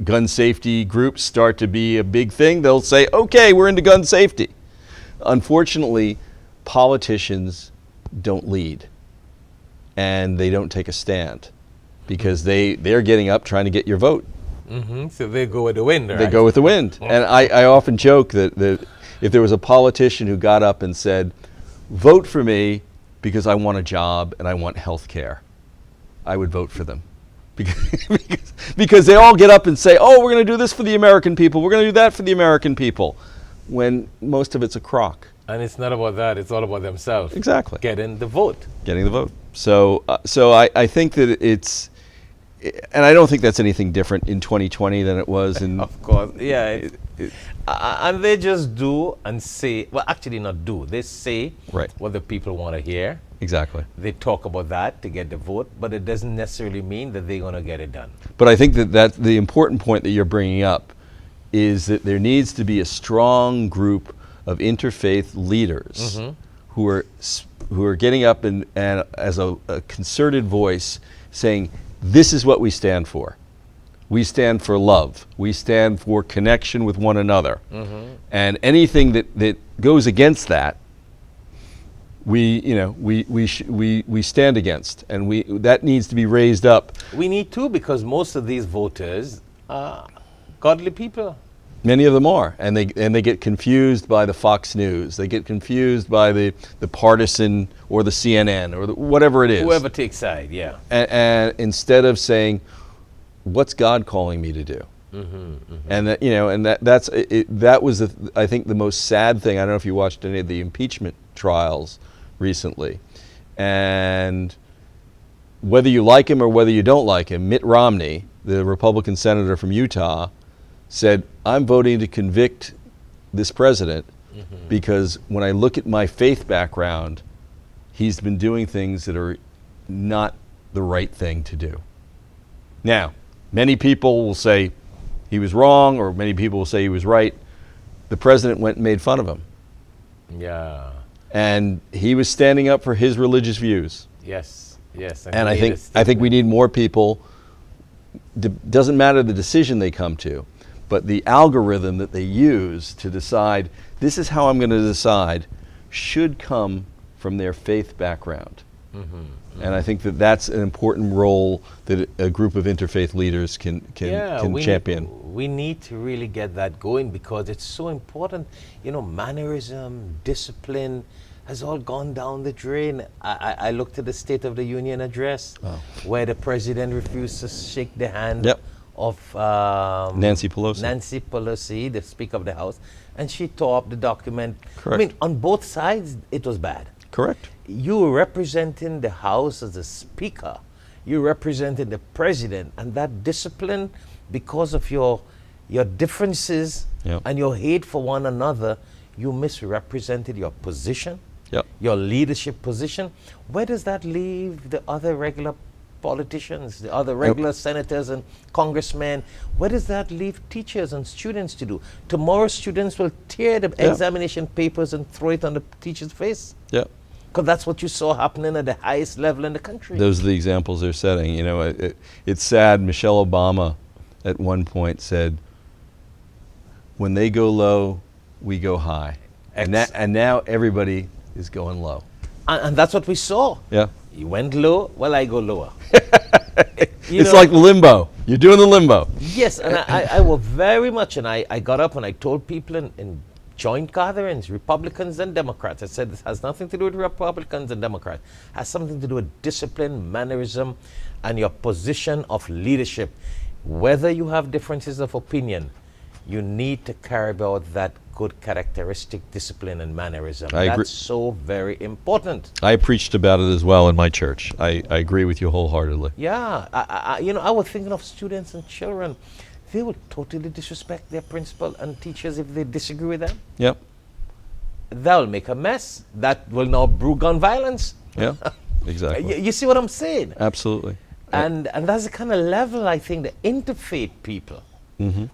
gun safety groups start to be a big thing, they'll say, okay, we're into gun safety. Unfortunately, politicians don't lead and they don't take a stand because they're getting up trying to get your vote. So they go with the wind, right? They go with the wind. And I often joke that if there was a politician who got up and said, vote for me because I want a job and I want health care, I would vote for them. Because they all get up and say, oh, we're going to do this for the American people, we're going to do that for the American people, when most of it's a crock. And it's not about that, it's all about themselves. Exactly. Getting the vote. Getting the vote. So I think that it's, and I don't think that's anything different in 2020 than it was in. Of course, yeah. And they just do and say, well, actually not do. They say Right. what the people want to hear. Exactly. They talk about that to get the vote, but it doesn't necessarily mean that they're going to get it done. But I think that the important point that you're bringing up is that there needs to be a strong group of interfaith leaders who are getting up and as a concerted voice saying, this is what we stand for. We stand for love. We stand for connection with one another. And anything that goes against that, we stand against, and that needs to be raised up. We need to, because most of these voters are godly people. Many of them are, and they get confused by the Fox News. They get confused by the Partisan or the CNN or whatever it is. Whoever takes side, yeah. And instead of saying, "What's God calling me to do?" And that was I think the most sad thing. I don't know if you watched any of the impeachment trials recently, and whether you like him or whether you don't like him, Mitt Romney, the Republican senator from Utah, said, I'm voting to convict this president because when I look at my faith background, he's been doing things that are not the right thing to do. Now, many people will say he was wrong, or many people will say he was right. The president went and made fun of him. Yeah. And he was standing up for his religious views. Yes, yes. And I think we need more people. Doesn't matter the decision they come to, but the algorithm that they use to decide, this is how I'm going to decide, should come from their faith background. And I think that that's an important role that a group of interfaith leaders can champion. We need to really get that going, because it's so important. Mannerism, discipline has all gone down the drain. I looked at the State of the Union address where the president refused to shake the hand of Nancy Pelosi. Nancy Pelosi, the Speaker of the House, and she tore up the document. Correct. I mean, on both sides, it was bad. Correct. You were representing the House as a Speaker. You represented the President, and that discipline, because of your differences and your hate for one another, you misrepresented your position, your leadership position. Where does that leave the other regular politicians, the other regular senators and congressmen? Where does that leave teachers and students to do? Tomorrow students will tear the examination papers and throw it on the teacher's face. Yeah. Because that's what you saw happening at the highest level in the country. Those are the examples they're setting. It's sad. Michelle Obama at one point said, when they go low, we go high. And now everybody is going low. And that's what we saw. Yeah. You went low, well, I go lower. It's like limbo. You're doing the limbo. Yes, and I was very much, and I got up and I told people in joint gatherings, Republicans and Democrats, I said this has nothing to do with Republicans and Democrats. It has something to do with discipline, mannerism, and your position of leadership. Whether you have differences of opinion, you need to carry about that good characteristic, discipline, and mannerism. That's so very important. I preached about it as well in my church. I agree with you wholeheartedly. Yeah, I was thinking of students and children. They will totally disrespect their principal and teachers if they disagree with them. Yep. That'll make a mess. That will now brew gun violence. Yeah, exactly. You see what I'm saying? Absolutely. And that's the kind of level I think the interfaith people,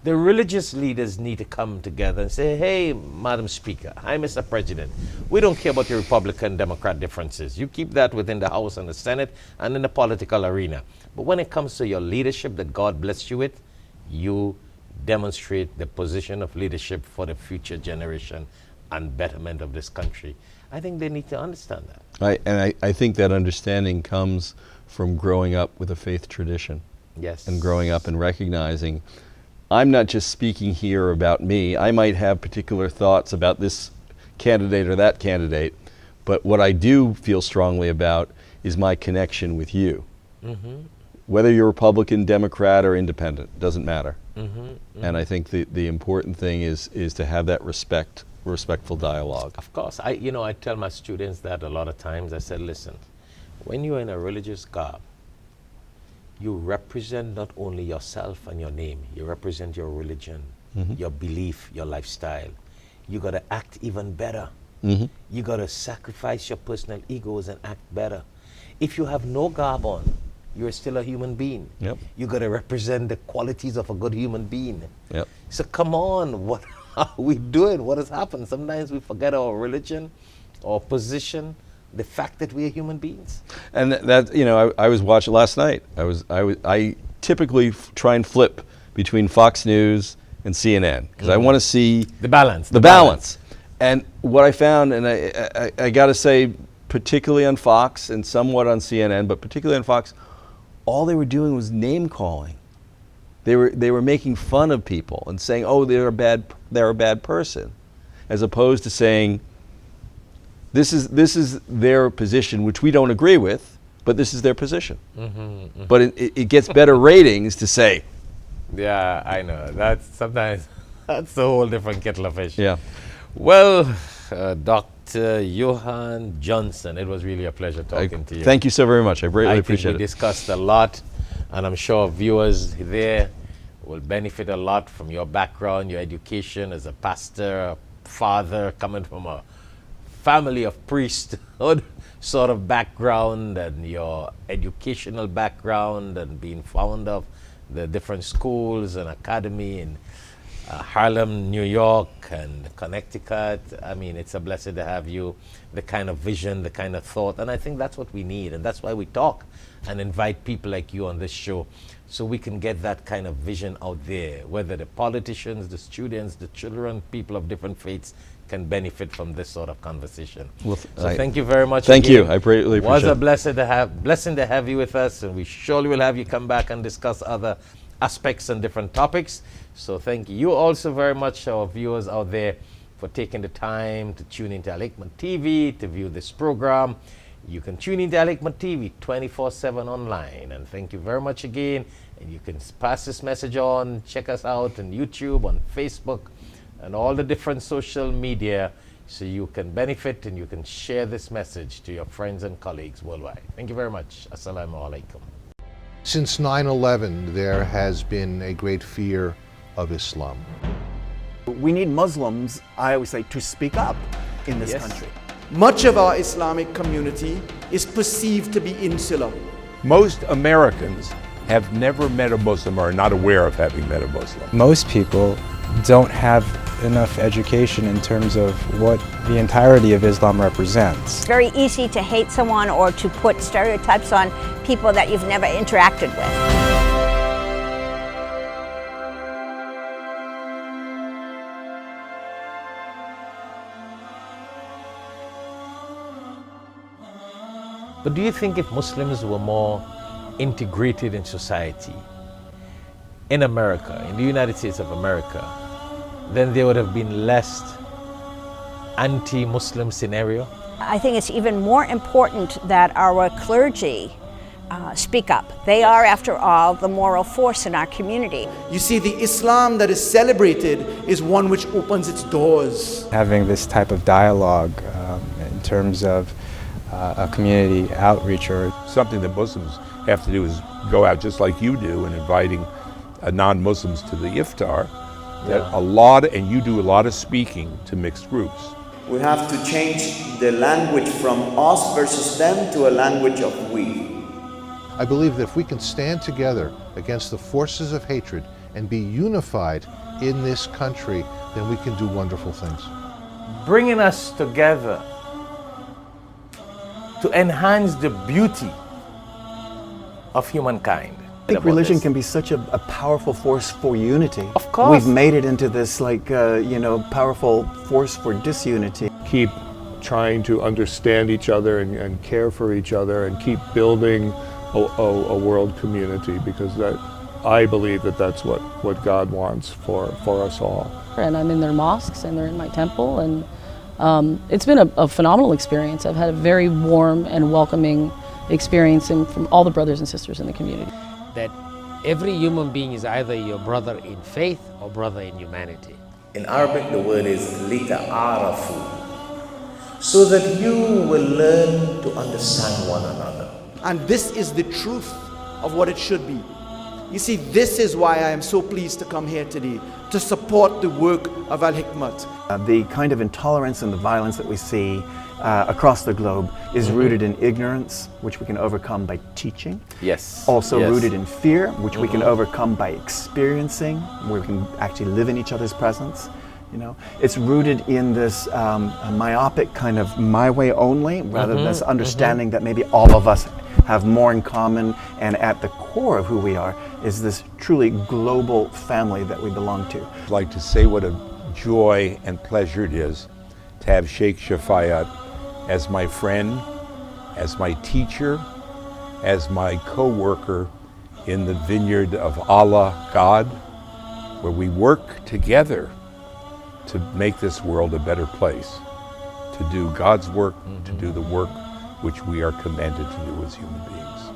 the religious leaders need to come together and say, hey, Madam Speaker, hi, Mr. President, we don't care about your Republican-Democrat differences. You keep that within the House and the Senate and in the political arena. But when it comes to your leadership that God blessed you with, you demonstrate the position of leadership for the future generation and betterment of this country. I think they need to understand that. I think that understanding comes from growing up with a faith tradition. Yes. And growing up and recognizing, I'm not just speaking here about me. I might have particular thoughts about this candidate or that candidate, but what I do feel strongly about is my connection with you. Whether you're Republican, Democrat, or Independent, doesn't matter. And I think the important thing is to have that respect respectful dialogue. Of course. I tell my students that a lot of times. I said, listen, when you're in a religious garb, you represent not only yourself and your name, you represent your religion, your belief, your lifestyle. You got to act even better. You got to sacrifice your personal egos and act better. If you have no garb on, you're still a human being. You got to represent the qualities of a good human being. So come on, what are we doing? What has happened? Sometimes we forget our religion, our position, the fact that we are human beings. And that, I was watching last night. I typically try and flip between Fox News and CNN because I want to see the balance. The balance. And what I found, and I got to say, particularly on Fox and somewhat on CNN, but particularly on Fox, all they were doing was name calling. They were making fun of people and saying, "Oh, they're a bad person," as opposed to saying, "This is their position, which we don't agree with, but this is their position." But it gets better ratings to say. Yeah, I know. That's a whole different kettle of fish. Yeah. Well, Dr. Johan Johnson, it was really a pleasure talking to you. Thank you so very much. I greatly appreciate it. We discussed a lot, and I'm sure viewers there will benefit a lot from your background, your education as a pastor, a father, coming from a family of priesthood sort of background, and your educational background, and being fond of the different schools and academy in Harlem, New York, and Connecticut. I mean, it's a blessing to have you, the kind of vision, the kind of thought, and I think that's what we need, and that's why we talk and invite people like you on this show, so we can get that kind of vision out there, whether the politicians, the students, the children, people of different faiths can benefit from this sort of conversation. Well, so thank you very much. Thank you. I greatly appreciate it. It was a blessing to have you with us, and we surely will have you come back and discuss other aspects and different topics. So thank you also very much, our viewers out there, for taking the time to tune into Alhikmat TV to view this program. You can tune into Alhikmat TV 24/7 online. And thank you very much again. And you can pass this message on, check us out on YouTube, on Facebook, and all the different social media, so you can benefit and you can share this message to your friends and colleagues worldwide. Thank you very much. Assalamu alaikum. Since 9/11, there has been a great fear of Islam. We need Muslims, I always say, to speak up in this country. Much of our Islamic community is perceived to be insular. Most Americans have never met a Muslim or are not aware of having met a Muslim. Most people don't have enough education in terms of what the entirety of Islam represents. It's very easy to hate someone or to put stereotypes on people that you've never interacted with. But do you think if Muslims were more integrated in society, in America, in the United States of America, then there would have been less anti-Muslim scenario? I think it's even more important that our clergy speak up. They are, after all, the moral force in our community. You see, the Islam that is celebrated is one which opens its doors. Having this type of dialogue in terms of a community outreach, or something that Muslims have to do is go out just like you do and inviting non-Muslims to the iftar. And you do a lot of speaking to mixed groups. We have to change the language from us versus them to a language of we. I believe that if we can stand together against the forces of hatred and be unified in this country, then we can do wonderful things. Bringing us together to enhance the beauty of humankind. I think religion can be such a powerful force for unity. Of course. We've made it into this powerful force for disunity. Keep trying to understand each other and care for each other and keep building a world community, because I believe that's what God wants for us all. And I'm in their mosques and they're in my temple, and it's been a phenomenal experience. I've had a very warm and welcoming experience from all the brothers and sisters in the community. That every human being is either your brother in faith or brother in humanity. In Arabic, the word is lita'arafu, so that you will learn to understand one another. And this is the truth of what it should be. You see, this is why I am so pleased to come here today, to support the work of Alhikmat. The kind of intolerance and the violence that we see across the globe is rooted in ignorance, which we can overcome by teaching. Yes. Also Yes. rooted in fear, which we can overcome by experiencing, where we can actually live in each other's presence. You know, it's rooted in this myopic kind of my way only, rather than this understanding that maybe all of us have more in common, and at the core of who we are is this truly global family that we belong to. I'd like to say what a joy and pleasure it is to have Shaikh Shafayat as my friend, as my teacher, as my co-worker in the vineyard of Allah, God, where we work together to make this world a better place, to do God's work, to do the work which we are commanded to do as human beings.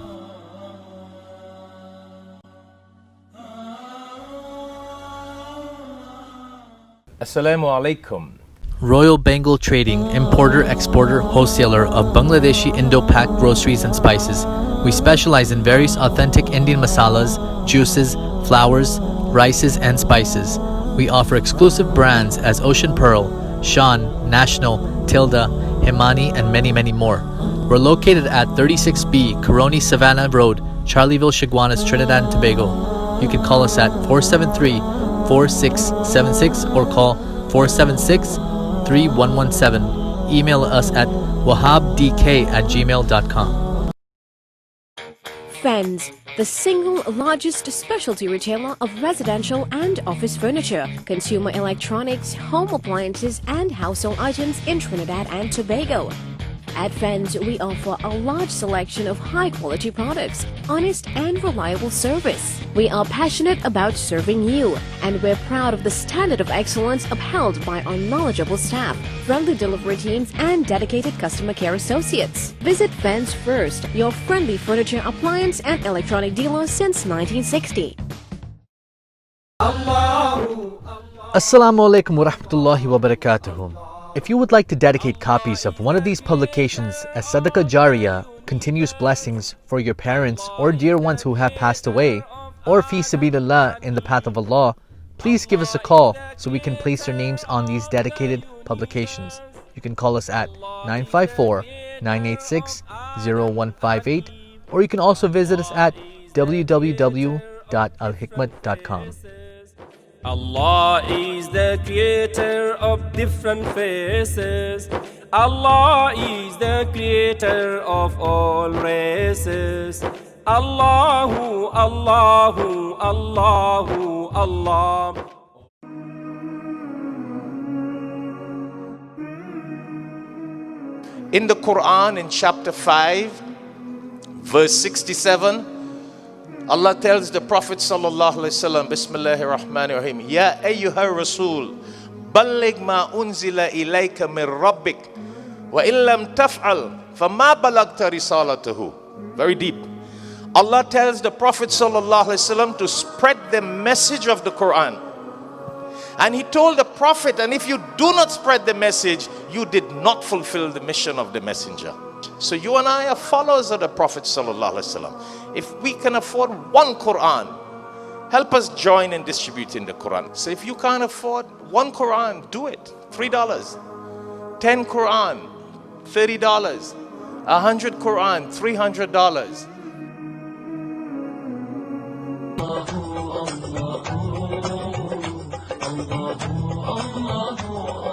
Assalamu alaikum. Royal Bengal Trading, importer, exporter, wholesaler of Bangladeshi Indo-Pak groceries and spices. We specialize in various authentic Indian masalas, juices, flours, rices, and spices. We offer exclusive brands as Ocean Pearl, Shan, National, Tilda, Himani, and many, many more. We're located at 36B Coroni Savannah Road, Charleville, Chaguanas, Trinidad and Tobago. You can call us at 473-4676 or call 476-3117. Email us at wahabdk@gmail.com. Fens, the single largest specialty retailer of residential and office furniture, consumer electronics, home appliances, and household items in Trinidad and Tobago. At Fens, we offer a large selection of high-quality products, honest and reliable service. We are passionate about serving you, and we're proud of the standard of excellence upheld by our knowledgeable staff, friendly delivery teams, and dedicated customer care associates. Visit Fens First, your friendly furniture, appliance, and electronic dealer since 1960. Assalamu alaikum wa rahmatullahi wa barakatuh. If you would like to dedicate copies of one of these publications as Sadaqah Jariyah, continuous blessings for your parents or dear ones who have passed away, or fi sabilillah, in the path of Allah, please give us a call so we can place your names on these dedicated publications. You can call us at 954-986-0158, or you can also visit us at www.alhikmat.com. Allah is the creator of different faces. Allah is the creator of all races. Allahu, Allahu, Allahu, Allah. In the Quran, in chapter 5, verse 67, Allah tells the Prophet sallallahu alaihi wasallam, Bismillahir Rahmanir Rahim, Ya ayyuhar Rasul, balligh ma unzila ilayka min rabbik, wa illam taf'al, fama balagta risalatahu. Very deep. Allah tells the Prophet sallallahu alaihi wasallam to spread the message of the Quran. And he told the Prophet, and if you do not spread the message, you did not fulfill the mission of the messenger. So you and I are followers of the Prophet sallallahu alaihi wasallam. If we can afford one Quran, help us join in distributing the Quran. So if you can't afford one Quran, do it. $3. 10 Quran, $30. 100 Quran, $300. Allah, Allah, Allah, Allah.